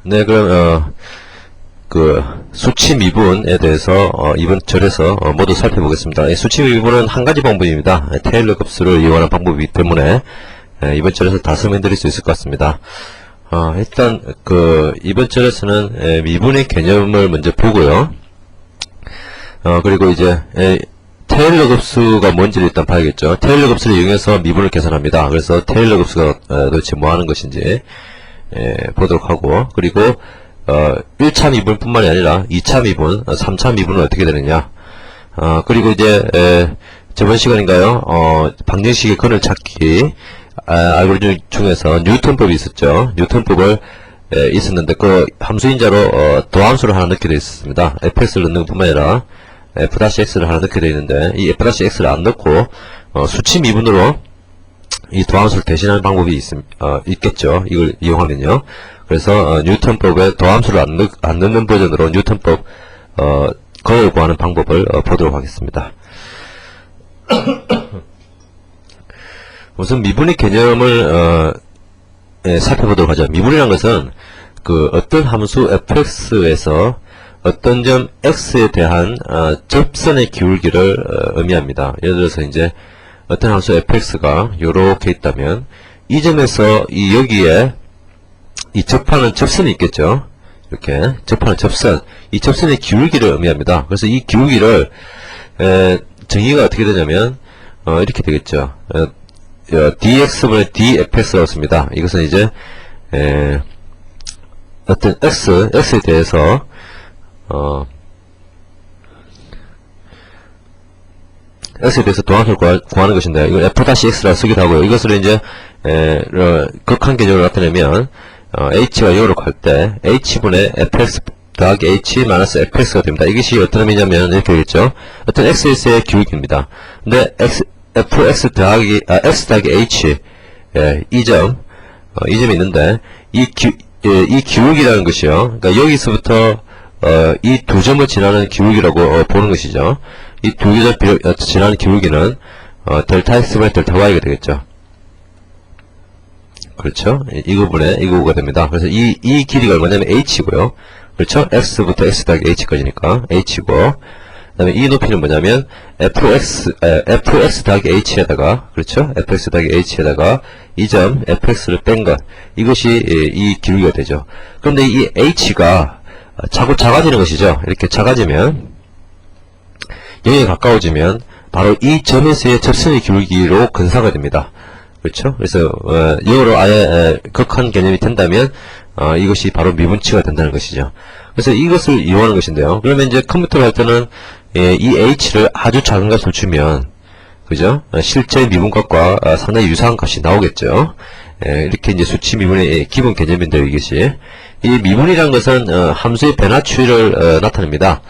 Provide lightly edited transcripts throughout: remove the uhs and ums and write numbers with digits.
네, 그럼 그 수치 미분에 대해서 이번 절에서 모두 살펴보겠습니다. 수치 미분은 한 가지 방법입니다. 테일러 급수를 이용하는 방법이기 때문에 이번 절에서 다 설명드릴 수 있을 것 같습니다. 일단 이번 절에서는 미분의 개념을 먼저 보고요. 그리고 이제 테일러 급수가 뭔지를 일단 봐야겠죠. 테일러 급수를 이용해서 미분을 계산합니다. 그래서 테일러 급수가 도대체 뭐 하는 것인지 보도록 하고, 그리고 1차 미분뿐만이 아니라 2차 미분, 3차 미분은 어떻게 되느냐. 그리고 이제 저번 시간인가요? 방정식의 근을 찾기 알고리즘 중에서 뉴턴법이 있었죠. 뉴턴법을 있었는데 그 함수인자로 도함수를 하나 넣게 되어 있었습니다. fx를 넣는 것뿐만 아니라 f-x를 하나 넣게 되어 있는데, 이 f-x를 안 넣고 수치 미분으로 이 도함수를 대신하는 방법이 있겠죠. 이걸 이용하면요. 그래서 뉴턴법에 도함수를 안 넣는 버전으로 뉴턴법 근을 구하는 방법을 보도록 하겠습니다. 우선 미분의 개념을 살펴보도록 하죠. 미분이라는 것은 어떤 함수 fx에서 어떤 점 x에 대한 접선의 기울기를 의미합니다. 예를 들어서 이제 어떤 함수 fx가 요렇게 있다면 이 점에서 여기에 이 접하는 접선이 있겠죠. 이렇게 접하는 접선, 이 접선의 기울기를 의미합니다. 그래서 이 기울기를 정의가 어떻게 되냐면 이렇게 되겠죠. dx분의 dfx라고 씁니다. 이것은 이제 어떤 x에 대해서 x에 대해서 도함수를 구하는 것인데, 이걸 f-x라고 쓰기도 하고요. 이것을 이제 극한 개념을 나타내면 h가 0으로 갈 때 h분의 fx 더하기 h 마이너스 fx가 됩니다. 이것이 어떤 의미냐면 이렇게 되겠죠. 어떤 x의 기울기입니다. 근데 fx 더하기 x 더하기 h 이 점이 있는데 이 기울기라는 것이요. 그러니까 여기서부터 이 두 점을 지나는 기울기라고 보는 것이죠. 이 두 점을 지나는 기울기는 델타 x분의 델타 y가 되겠죠. 그렇죠? 이거분의 이거가 됩니다. 그래서 이 길이가 얼마냐면 h고요. 그렇죠? x부터 x 더하기 h까지니까 h고, 그 다음에 이 높이는 뭐냐면 fx 더하기 h에다가, 그렇죠? fx 더하기 h에다가 이 점 fx를 뺀 것, 이것이 이 기울기가 되죠. 그런데 이 h가 자꾸 작아지는 것이죠. 이렇게 작아지면, 여기에 가까워지면 바로 이 점에서의 접선의 기울기로 근사가 됩니다. 그렇죠? 그래서 영어로 아예 극한 개념이 된다면 이것이 바로 미분치가 된다는 것이죠. 그래서 이것을 이용하는 것인데요. 그러면 이제 컴퓨터를 할 때는 이 h를 아주 작은 값을 주면, 그죠? 실제 미분값과 상당히 유사한 값이 나오겠죠. 이렇게 이제 수치 미분의 기본 개념인데요. 이것이 이 미분이라는 것은 함수의 변화 추이를 나타냅니다.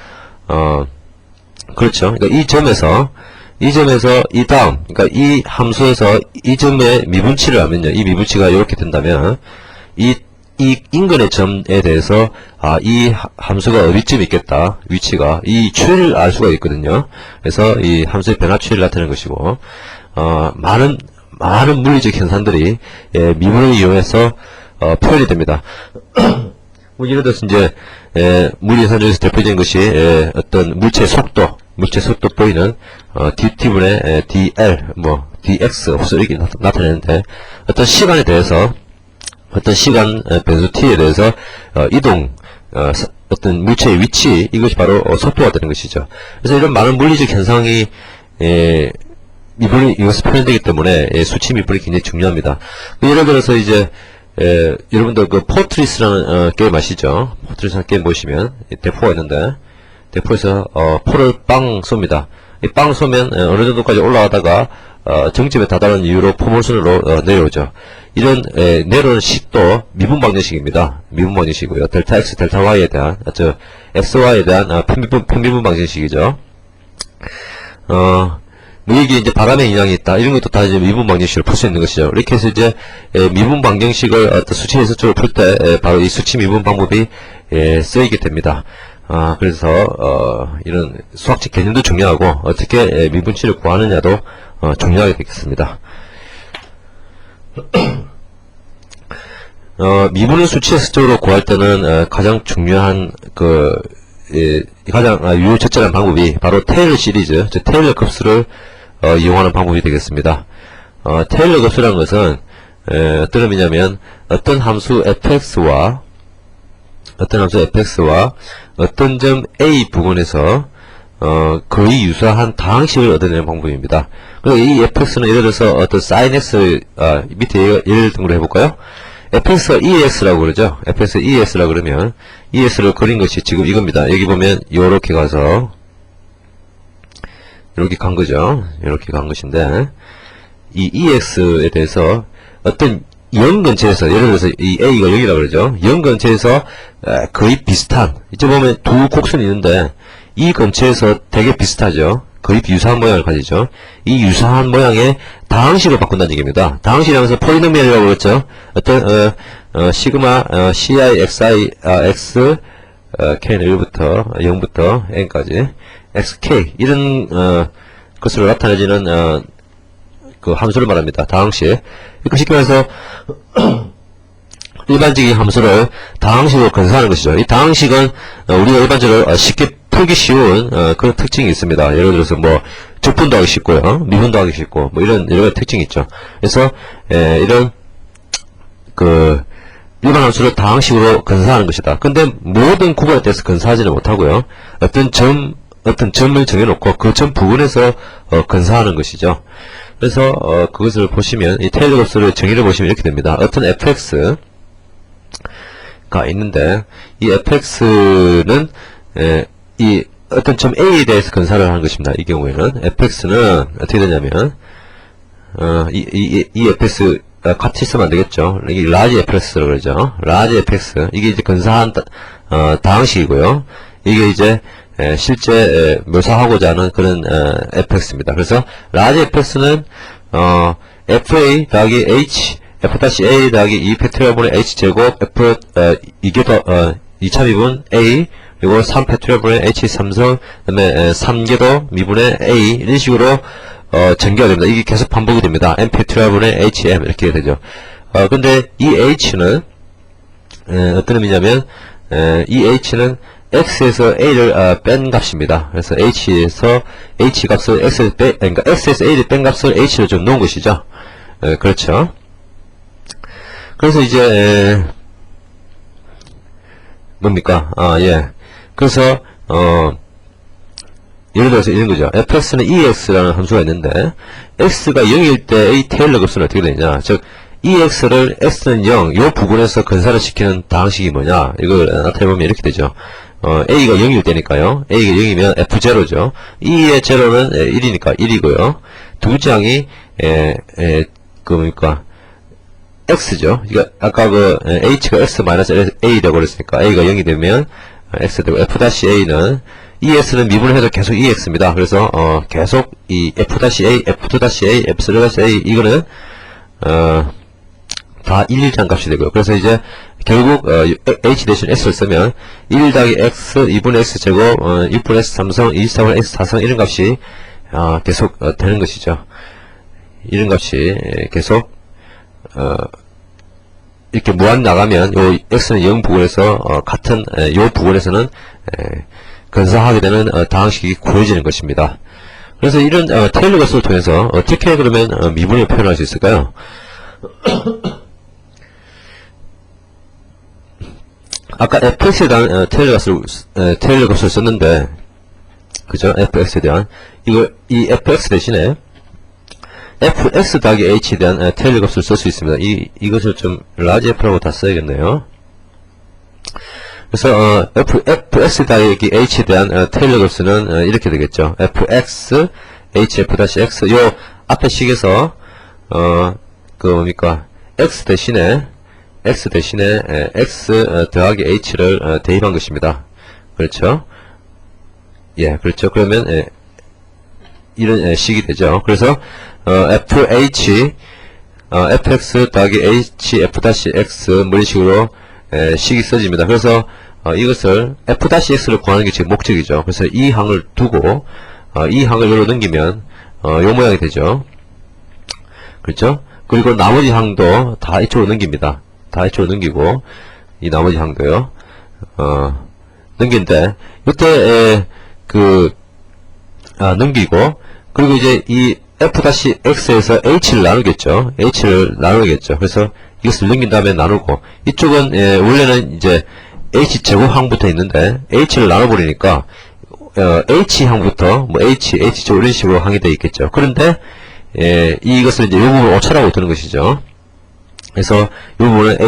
그렇죠. 그러니까 이 점에서 이 다음, 그러니까 이 함수에서 이 점의 미분치를 하면요. 이 미분치가 이렇게 된다면, 이 인근의 점에 대해서, 이 함수가 어디쯤 있겠다. 위치가. 이 추이를 알 수가 있거든요. 그래서 이 함수의 변화 추이를 나타내는 것이고, 많은 물리적 현상들이, 미분을 이용해서, 표현이 됩니다. 뭐 예를 들어서 이제, 물리 현상 중에서 대표적인 것이, 어떤 물체의 속도 보이는 dt분의 dl, dx, 없어 이렇게 나타내는데, 어떤 시간에 대해서, 어떤 시간 변수 t에 대해서 이동, 어떤 물체의 위치, 이것이 바로 속도가 되는 것이죠. 그래서 이런 많은 물리적 현상이 미분이 이것을 표현되기 때문에 수치 미분이 굉장히 중요합니다. 예를 들어서 이제 여러분들 포트리스라는 게임 아시죠? 포트리스라는 게임 보시면 대포가 있는데, 대포에서 포를 빵 쏩니다. 이 빵 쏘면 어느 정도까지 올라가다가 정점에 다다른 이후로 포물선으로 내려오죠. 이런 내려오는 식도 미분 방정식입니다. 미분 방정식이고요. 델타 x, 델타 y에 대한 xy에 대한 편미분 방정식이죠. 뭐 여기 이제 바람의 영향이 있다. 이런 것도 다 이제 미분 방정식을 풀 수 있는 것이죠. 이렇게 해서 이제 미분 방정식을 어떤 수치 해석적으로 풀 때 바로 이 수치 미분 방법이 쓰이게 됩니다. 그래서 이런 수학적 개념도 중요하고 어떻게 미분치를 구하느냐도 중요하게 되겠습니다. 미분을 수치에서적으로 구할 때는 가장 중요한 가장 유효적절한 방법이 바로 테일러 시리즈, 즉 테일러 급수를 이용하는 방법이 되겠습니다. 테일러 급수라는 것은 어떤 의미냐면 어떤 함수 fx와 어떤 점 a 부분에서 거의 유사한 다항식을 얻어내는 방법입니다. 그리고 이 fx는 예를 들어서 어떤 sin x, 밑에 예를 등으로 해볼까요? fx가 ex라고 그러죠. fx가 ex라고 그러면 ex를 그린 것이 지금 이겁니다. 여기 보면 요렇게 가서 이렇게 간 거죠. 이렇게 간 것인데 이 ex에 대해서 어떤 0 근처에서, 예를 들어서 이 a가 0이라고 그러죠. 0 근처에서 거의 비슷한, 이쪽 보면 두 곡선이 있는데 이 근처에서 되게 비슷하죠. 거의 유사한 모양을 가지죠. 이 유사한 모양의 다항식을 바꾼다는 얘기입니다. 다항식이라면서 포리노미얼이라고 그랬죠. 어떤 시그마 ci xi x k는 1부터 0부터 n까지 xk 이런 것으로 나타내지는 그 함수를 말합니다. 다항식. 이렇게 쉽게 말해서 일반적인 함수를 다항식으로 건사하는 것이죠. 이 다항식은 우리가 일반적으로 쉽게 풀기 쉬운 그런 특징이 있습니다. 예를 들어서 뭐 적분도 하기 쉽고요, 미분도 하기 쉽고 뭐 이런 여러 가지 특징이 있죠. 그래서 이런 그 일반 함수를 다항식으로 건사하는 것이다. 근데 모든 구간에 대해서 건사하지는 못하고요. 어떤 점을 정해놓고 그 점 부분에서 건사하는 것이죠. 그래서 그것을 보시면 이 테일러 급수를 정의를 보시면 이렇게 됩니다. 어떤 fx가 있는데 이 fx는 이 어떤 점 A에 대해서 건사를 하는 것입니다. 이 경우에는 fx는 어떻게 되냐면 이 fx 같이 쓰면 안 되겠죠. 이게 라지 fx라고 그러죠. 라지 fx 이게 이제 건사한 다항식이고요. 이게 이제 실제 묘사하고자 하는 그런 fx입니다. 그래서 라지 fx는 fa 더하기 h f-a 더하기 2 팩토리얼분의 h 제곱 f 이게 더 2차 미분 a 그리고 3 팩토리얼분의 h 3성 그다음에 3개 더 미분의 a 이런 식으로 전개가 됩니다. 이게 계속 반복이 됩니다. m 팩토리얼분의 hm 이렇게 되죠. 근데 이 h는 어떤 의미냐면 이 h는 x에서 a를 뺀 값입니다. 그래서 h에서 h 값을 그러니까 x에서 a를 뺀 값을 h를 좀 놓은 것이죠. 그렇죠. 그래서 이제 뭡니까? 예. 그래서 예를 들어서 이런 거죠. fx는 ex라는 함수가 있는데 x가 0일 때 a 테일러 급수는 어떻게 되냐? 즉 ex를 x는 0, 요 부분에서 건사를 시키는 다항식이 뭐냐? 이걸 나타내보면 이렇게 되죠. a가 0일 때니까요. a가 0이면 f0죠. e의 0는 1이니까 1이고요. 두 장이 뭡니까? x죠. 그러니까 아까 h가 x-a라고 그랬으니까 a가 0이 되면 x 되고 f-a는 es는 미분을 해도 계속 ex입니다. 그래서 계속 이 f-a, f2-a, f3-a 이거는 다 1장 값이 되고요. 그래서 이제 결국 h 대신 x를 쓰면 1 더하기 x 2분의 x 제곱 6분의 x 3성 24분의 x 4성 이런 값이 계속 되는 것이죠. 이런 값이 계속 이렇게 무한 나가면 요 x는 0 부분에서 같은 요 부분에서는 건사하게 되는 다항식이 구해지는 것입니다. 그래서 이런 테일러 급수를 통해서 어떻게 그러면 미분을 표현할 수 있을까요? 아까 fx에 대한 테일러 급수를 썼는데, 그죠? fx에 대한 이 fx 대신에 fx 더하기 h에 대한 테일러 급수를 쓸 수 있습니다. 이것을 좀 라지 f라고 다 써야겠네요. 그래서 fx 더하기 h에 대한 테일러 급수는 이렇게 되겠죠. fx h f-x 요 앞에 식에서 뭡니까? x 대신에 x 더하기 h를 대입한 것입니다. 그렇죠? 예, 그렇죠. 그러면 이런 식이 되죠. 그래서 fh fx 더하기 h f-x 뭐 이런 식으로 식이 써집니다. 그래서 이것을 f-x를 구하는 게 지금 목적이죠. 그래서 이 항을 두고 이 항을 여기로 넘기면 요 모양이 되죠. 그렇죠? 그리고 나머지 항도 다 이쪽으로 넘깁니다. 다 H로 넘기고, 이 나머지 항도요, 넘긴데, 이때, 넘기고, 그리고 이제 이 F-X에서 H를 나누겠죠. H를 나누겠죠. 그래서 이것을 넘긴 다음에 나누고, 이쪽은, 원래는 이제 H제곱항부터 있는데, H를 나눠버리니까, H항부터, 뭐, H제곱 이런 식으로 항이 되어 있겠죠. 그런데, 이것을 이제 이 부분을 오차라고 두는 것이죠. 그래서 이 부분은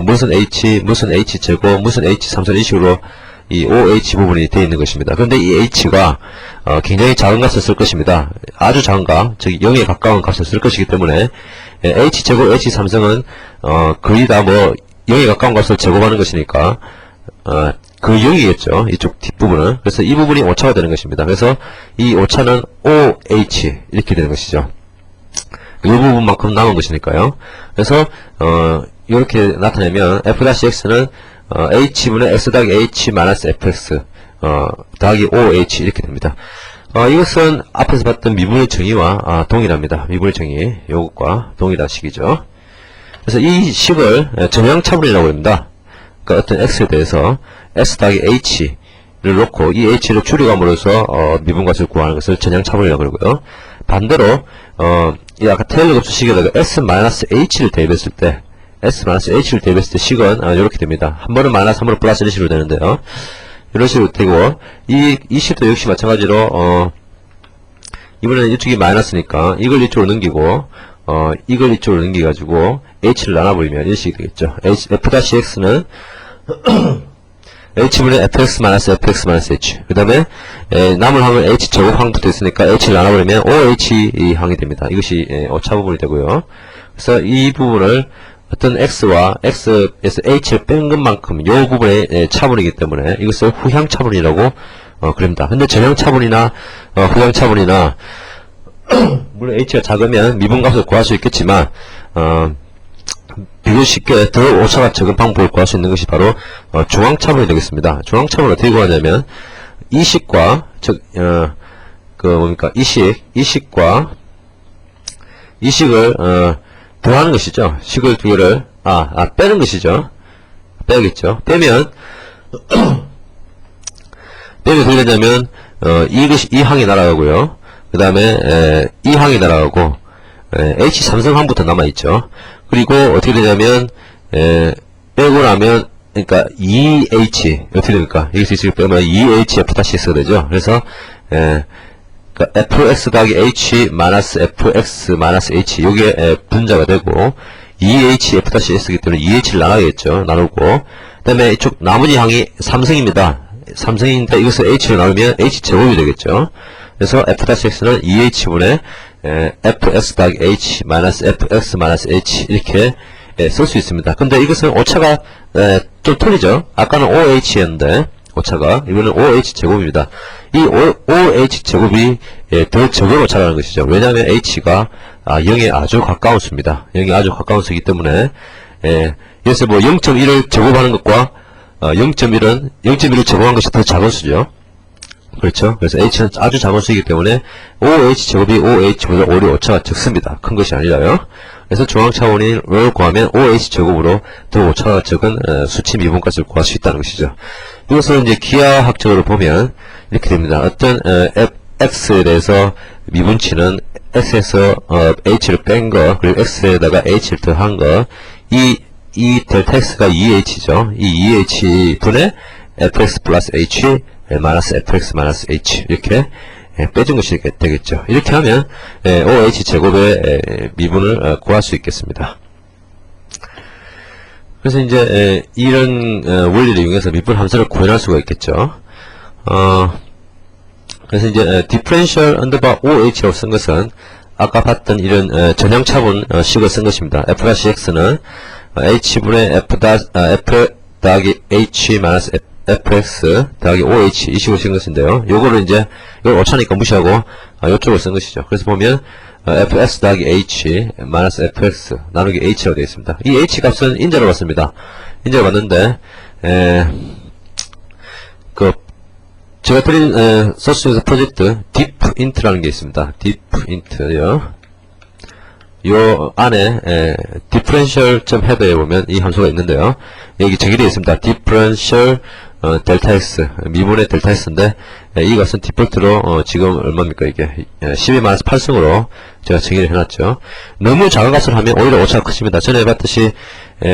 무슨 H제곱, 무슨 H3선 이 식으로 이 OH 부분이 되어 있는 것입니다. 그런데 이 H가, 굉장히 작은 값을 쓸 것입니다. 아주 작은 값, 즉 0에 가까운 값을 쓸 것이기 때문에, H제곱, H3성은, 거의 다 0에 가까운 값을 제곱하는 것이니까, 그 0이겠죠. 이쪽 뒷부분은. 그래서 이 부분이 오차가 되는 것입니다. 그래서 이 오차는 OH 이렇게 되는 것이죠. 이 부분만큼 남은 것이니까요. 그래서 이렇게 나타내면 F-X는 H분의 X 더하기 H 마이너스 FX 더하기 OH 이렇게 됩니다. 이것은 앞에서 봤던 미분의 정의와 동일합니다. 미분의 정의 이것과 동일한 식이죠. 그래서 이 식을 정량차분이라고 합니다. 그러니까 어떤 X에 대해서 S 더하기 H를 놓고 이 H를 줄여감으로써 미분값을 구하는 것을 전향차분이라고 그러고요. 반대로 이 아까 테일러 급수식에다가 S-H를 대입했을 때 S-H를 대입했을 때 식은 이렇게 됩니다. 한 번은 마이너스, 한 번은 플러스 이런 식으로 되는데요. 이런 식으로 되고 이 식도 역시 마찬가지로 이번에는 이쪽이 마이너스니까 이걸 이쪽으로 넘기고 이걸 이쪽으로 넘겨가지고 H를 나눠버리면 이런 식이 되겠죠. F-X는 H분의 fx 마이너스 fx 마이너스 h. 그 다음에 남은 항은 h 제곱항부터 있으니까 h를 나눠버리면 OH 항이 됩니다. 이것이 오차 부분이 되고요. 그래서 이 부분을 어떤 x와 x에서 h를 뺀 것만큼 이 부분의 차분이기 때문에 이것을 후향 차분이라고 그럽니다. 근데 전향 차분이나 후향 차분이나 물론 h가 작으면 미분값을 구할 수 있겠지만 비교 쉽게 더 오차가 적은 방법을 구할 수 있는 것이 바로 중앙차분이 되겠습니다. 중앙차분을 어떻게 구하냐면 이 식과 즉 이 식을 더하는 것이죠. 식을 두 개를 빼는 것이죠. 빼야겠죠. 빼면 어떻게 되냐면 이 항이 날아가고요. 그 다음에 이 항이 날아가고 H3성항부터 남아있죠. 그리고 어떻게 되냐면 빼고 나면 그러니까 2H 어떻게 됩니까? 여기서 있을 빼면 2H F-X가 되죠. 그래서 그러니까 FX 더하기 H 마이너스 FX 마이너스 H 요게 분자가 되고 2H F-X이기 때문에 2H를 나누겠죠. 나누고 그 다음에 이쪽 나머지 항이 3성입니다. 3성인데 이것을 H로 나누면 H 제곱이 되겠죠. 그래서 F-X는 2H분의 fx 더하기 h 마이너스 fx 마이너스 h 이렇게 쓸 수 있습니다. 근데 이것은 오차가 좀 틀리죠. 아까는 OH였는데 오차가 이거는 OH 제곱입니다. 이 OH 제곱이 더 적은 오차라는 것이죠. 왜냐하면 H가 0에 아주 가까운 수입니다. 0에 아주 가까운 수이기 때문에 그래서 뭐 0.1을 제곱하는 것과 0.1을 제곱한 것이 더 작은 수죠. 그렇죠. 그래서 H는 아주 작은 수이기 때문에 OH 제곱이 OH보다 오히려 오차가 적습니다. 큰 것이 아니라요. 그래서 중앙차원을 구하면 OH 제곱으로 더 오차가 적은 수치 미분값을 구할 수 있다는 것이죠. 이것은 이제 기하학적으로 보면 이렇게 됩니다. 어떤 X에 대해서 미분치는 X에서 H를 뺀 거, 그리고 X에다가 H를 더한 거, 이 델타 X가 2H죠. 이 2H 분의 fx 플러스 H 마이너스 fx 마이너스 h 이렇게 빼준 것이 되겠죠. 이렇게 하면 OH 제곱의 미분을 구할 수 있겠습니다. 그래서 이제 이런 원리를 이용해서 미분 함수를 구현할 수가 있겠죠. 그래서 이제 differential underbar OH라고 쓴 것은 아까 봤던 이런 전향차분 식을 쓴 것입니다. f-x는 h분의 f 더하기 h 마이너스 fx 더하기 OH 이 식으로 쓴 것인데요. 요거를 이제 이걸 오차니까 무시하고 요쪽으로 쓴 것이죠. 그래서 보면 fx 더하기 h 마이너스 fx 나누기 h라고 되어 있습니다. 이 h 값은 인자로 받습니다. 인자로 받는데 제가 드린 소스 중에서 프로젝트 deep int라는 게 있습니다. deep int요. 요 안에 differential.header에 보면 이 함수가 있는데요. 여기 정의되어 있습니다. differential 델타 x 미분의 델타 x인데 이것은 디폴트로 지금 얼마입니까 이게 12-8승으로 제가 정의를 해놨죠. 너무 작은 값을 하면 오히려 오차가 커집니다. 전에 봤듯이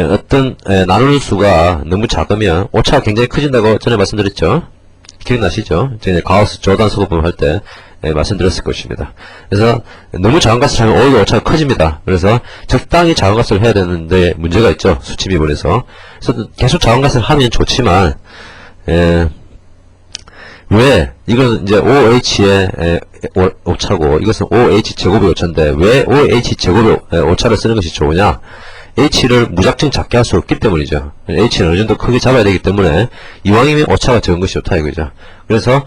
어떤 나누는 수가 너무 작으면 오차가 굉장히 커진다고 전에 말씀드렸죠. 기억나시죠? 제가 가우스 조단 소급을 할 때 말씀드렸을 것입니다. 그래서 너무 작은 값을 하면 오히려 오차가 커집니다. 그래서 적당히 작은 값을 해야 되는데 문제가 있죠. 수치 미분에서. 그래서 계속 작은 값을 하면 좋지만 왜 이건 이제 OH의 오차고 이것은 OH 제곱의 오차인데 왜 OH 제곱의 오차를 쓰는 것이 좋으냐? H를 무작정 작게 할 수 없기 때문이죠. H는 어느 정도 크게 잡아야 되기 때문에 이왕이면 오차가 적은 것이 좋다 이거죠. 그래서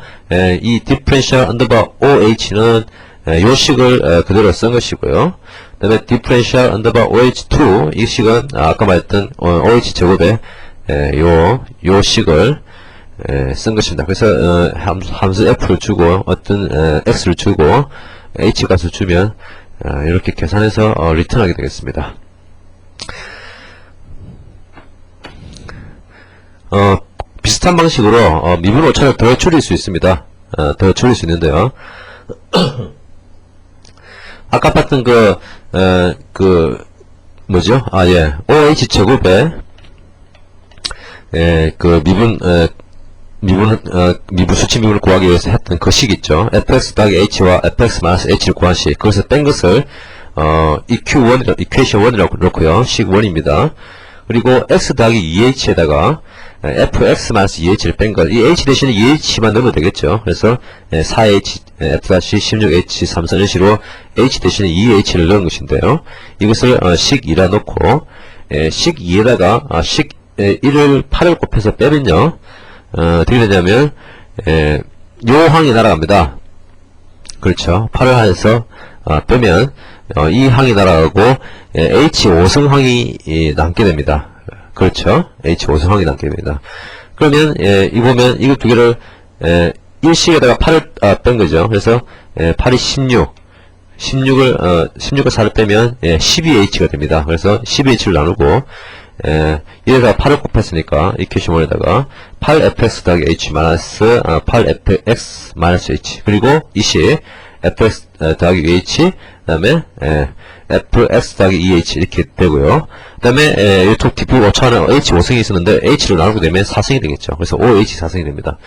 이 differential underbar OH는 요 식을 그대로 쓴 것이고요. 그 다음에 differential underbar OH2 이 식은 아까 말했던 OH 제곱의 요 식을 쓴 것입니다. 그래서 함수 f를 주고 어떤 x를 주고 h 값을 주면 이렇게 계산해서 리턴하게 되겠습니다. 비슷한 방식으로 미분 오차를 더 줄일 수 있습니다. 더 줄일 수 있는데요. 아까 봤던 뭐죠? OH 제곱에 수치 미분을 구하기 위해서 했던 그 식 있죠. fx 더하기 h와 fx 마이너스 h를 구한 식. 거기서 뺀 것을 equation 1이라고 놓고요. 식 1입니다. 그리고 x 더하기 2h에다가 fx 마이너스 2h를 뺀 것. 이 h 대신에 2h만 넣으면 되겠죠. 그래서 4h, f-16h, 3선 이런 식으로 h 대신에 2h를 넣은 것인데요. 이것을 식 2라 놓고 식 2에다가 식 1을 8을 곱해서 빼면요. 어떻게 되냐면 요 항이 날아갑니다. 그렇죠. 8을 해서 빼면 이 항이 날아가고 H5승 항이 남게 됩니다. 그렇죠. H5승 항이 남게 됩니다. 그러면 이 보면 이거 두 개를 1식에다가 8을 뺀 거죠. 그래서 8이 16을 4를 빼면 12H가 됩니다. 그래서 12H를 나누고 얘에다가 8을 곱했으니까 이퀘이션 1에다가 8fx 더하기 h 마이너스 8fx 마이너스 h 그리고 이식 fx 더하기 h 그 다음에 fx 더하기 2h 이렇게 되고요. 그 다음에 이쪽 뒷부 오차는 h 5승이 있었는데 h를 나누게 되면 4승이 되겠죠. 그래서 OH 4승이 됩니다.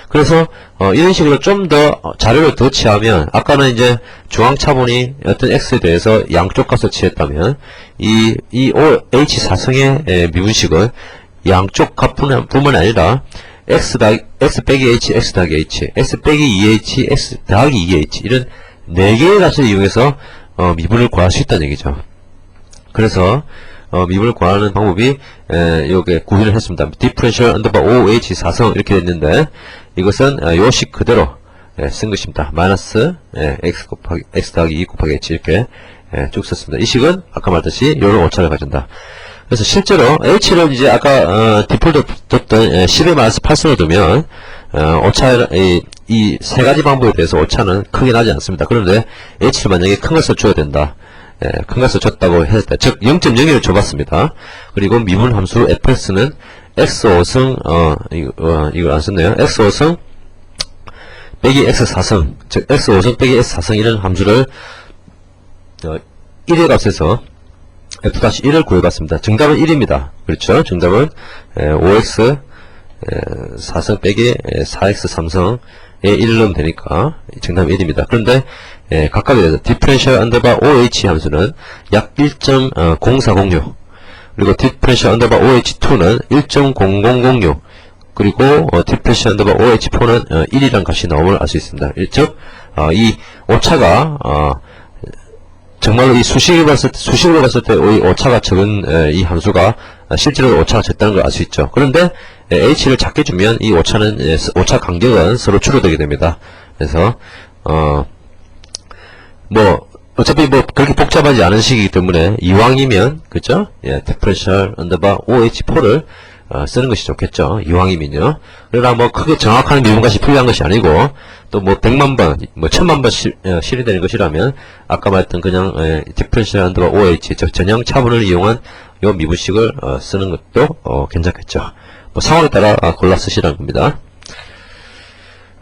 그래서 이런 식으로 좀 더 자료를 더 취하면 아까는 이제 중앙차분이 어떤 x에 대해서 양쪽 값을 취했다면 이 OH 4승의 미분식은 양쪽 값뿐만 아니라 x 빼기 h, x 더하기 h, x 빼기 2h, x 더하기 2h 이런 4개의 값을 이용해서 미분을 구할 수 있다는 얘기죠. 그래서 미분을 구하는 방법이 여기에 구현을 했습니다. differential underbar OH 4성 이렇게 됐는데 이것은 요식 그대로 쓴 것입니다. 마이너스 x 더하기 2 곱하기 h 이렇게 쭉 썼습니다. 이 식은 아까 말했듯이 요런 오차를 가진다. 그래서 실제로 h를 이제 아까 디폴트 뒀던 10의 마이너스 8승을 두면 이 세 가지 방법에 대해서 오차는 크게 나지 않습니다. 그런데 h를 만약에 큰 것을 줘야 된다. 큰 것을 줬다고 했을 때, 즉 0.01을 줘봤습니다. 그리고 미분 함수 fx는 x5승 이거 안 썼네요. x5승 빼기 x4승, 즉 x5승 빼기 x4승 이런 함수를 1의 값에서 f-1을 구해봤습니다. 정답은 1입니다. 그렇죠? 정답은 5x 4승 빼기 4x 3승에 1을 넣으면 되니까 정답은 1입니다. 그런데 각각에 대해서 differential underbar OH 함수는 약 1.0406 그리고 differential underbar OH2는 1.0006 그리고 differential underbar OH4는 1이라는 값이 나옴을 알 수 있습니다. 즉 이 오차가 정말로 이 수식으로 봤을 때 오차가 적은 이 함수가 실제로 오차가 적다는 걸 알 수 있죠. 그런데 h를 작게 주면 이 오차 간격은 서로 줄어들게 됩니다. 그래서 어차피 그렇게 복잡하지 않은 식이기 때문에 이왕이면 그죠? differential underbar OH4를 쓰는 것이 좋겠죠. 이왕이면요. 그러나 뭐 크게 정확한 미분값이 필요한 것이 아니고 또 뭐 100만 번, 뭐 1000만 번 실현되는 것이라면 아까 말했던 그냥 디퍼런셜 언더바 OH 즉 전형 차분을 이용한 요 미분식을 쓰는 것도 괜찮겠죠. 뭐 상황에 따라 골라 쓰시라는 겁니다.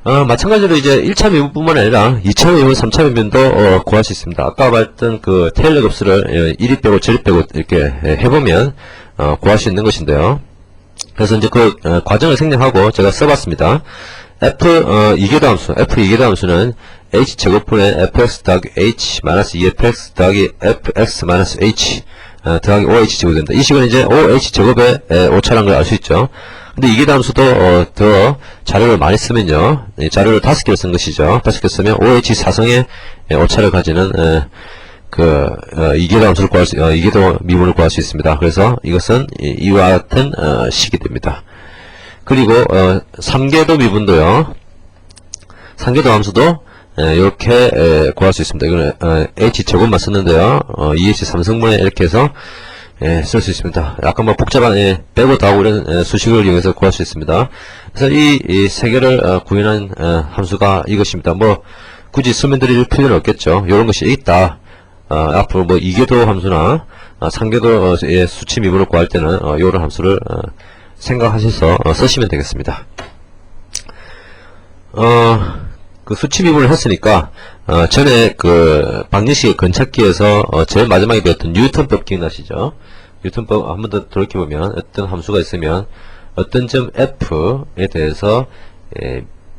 마찬가지로 이제 1차 미분뿐만 아니라 2차 미분, 3차 미분도 구할 수 있습니다. 아까 말했던 그 테일러 값을 이리 빼고 저리 빼고 이렇게 해보면 구할 수 있는 것인데요. 그래서 이제 그 과정을 생략하고 제가 써봤습니다. 이계도 함수, 이계도 함수는 h 제곱분의 fx 더하기 h 마이너스 2fx 더하기 fx 마이너스 h 더하기 OH 제곱이 된다. 이 식은 이제 OH 제곱의 오차라는 걸 알 수 있죠. 근데 이계도 함수도 더 자료를 많이 쓰면요, 자료를 5개를 쓴 것이죠. 5개 쓰면 OH 사성의 오차를 가지는 이계도 함수를 구할 수, 이계도 미분을 구할 수 있습니다. 그래서 이것은 이와 같은 식이 됩니다. 그리고 3계도 미분도요. 3계도 함수도 이렇게 구할 수 있습니다. 이거는 h 제곱만 썼는데요. 2h 3승분의 이렇게 해서 쓸 수 있습니다. 약간 뭐 복잡한 빼고 더하고 이런 수식을 이용해서 구할 수 있습니다. 그래서 이 세 개를 구현한 함수가 이것입니다. 뭐 굳이 설명드릴 필요는 없겠죠. 이런 것이 있다. 앞으로 뭐 2계도 함수나 3계도 수치 미분을 구할 때는 이런 함수를 생각하셔서 쓰시면 되겠습니다. 그 수치 미분을 했으니까 전에 그 방정식의 건착기에서 제일 마지막에 배웠던 뉴턴법 기억나시죠? 뉴턴법 한 번 더 돌이켜보면 어떤 함수가 있으면 어떤 점 f에 대해서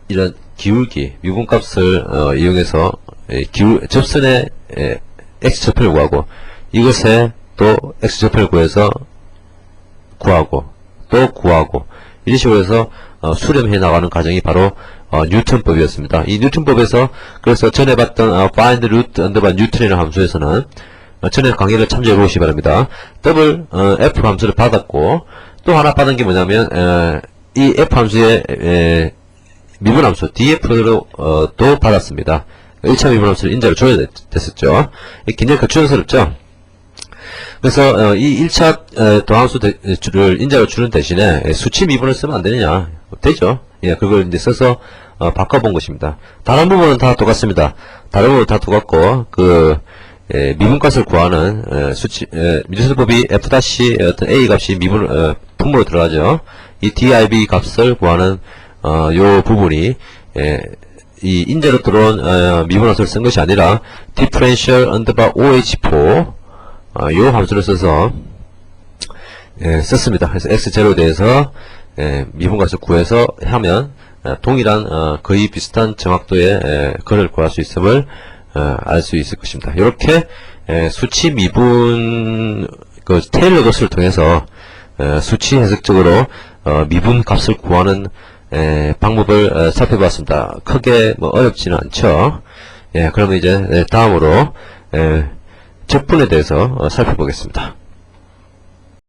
이런 기울기 미분값을 이용해서 접선의 x좌표를 구하고 이것에 또 x좌표를 구해서 구하고 또 구하고 이런 식으로 해서 수렴해 나가는 과정이 바로 뉴턴법이었습니다. 이 뉴턴법에서 그래서 전에 봤던 find root underbar newton이라는 함수에서는 전에 강의를 참조해 보시기 바랍니다. 더블 f 함수를 받았고 또 하나 받은 게 뭐냐면 이 f 함수의 미분 함수 df로 또 받았습니다. 1차 미분 함수를 인자로 줘야 됐었죠. 굉장히 거추장스럽죠. 그래서 이 1차 도함수를 인자로 주는 대신에 수치 미분을 쓰면 안 되느냐? 되죠. 예, 그걸 이제 써서 바꿔본 것입니다. 다른 부분은 다 똑같습니다. 다른 부분은 다 똑같고 미분값을 구하는 미분법이 f' 어떤 a 값이 미분 품모로 들어가죠. 이 div 값을 구하는 요 부분이 이 인자로 들어온 미분함수를 쓴 것이 아니라 differential underbar oh4 요 함수를 써서 썼습니다. 그래서 x0에 대해서 미분값을 구해서 하면 동일한 거의 비슷한 정확도의 거를 구할 수 있음을 알 수 있을 것입니다. 이렇게 수치 미분 그 테일러 값을 통해서 수치 해석적으로 미분값을 구하는 방법을 살펴봤습니다. 크게 뭐 어렵지는 않죠. 그러면 이제 다음으로 적분에 대해서 살펴보겠습니다.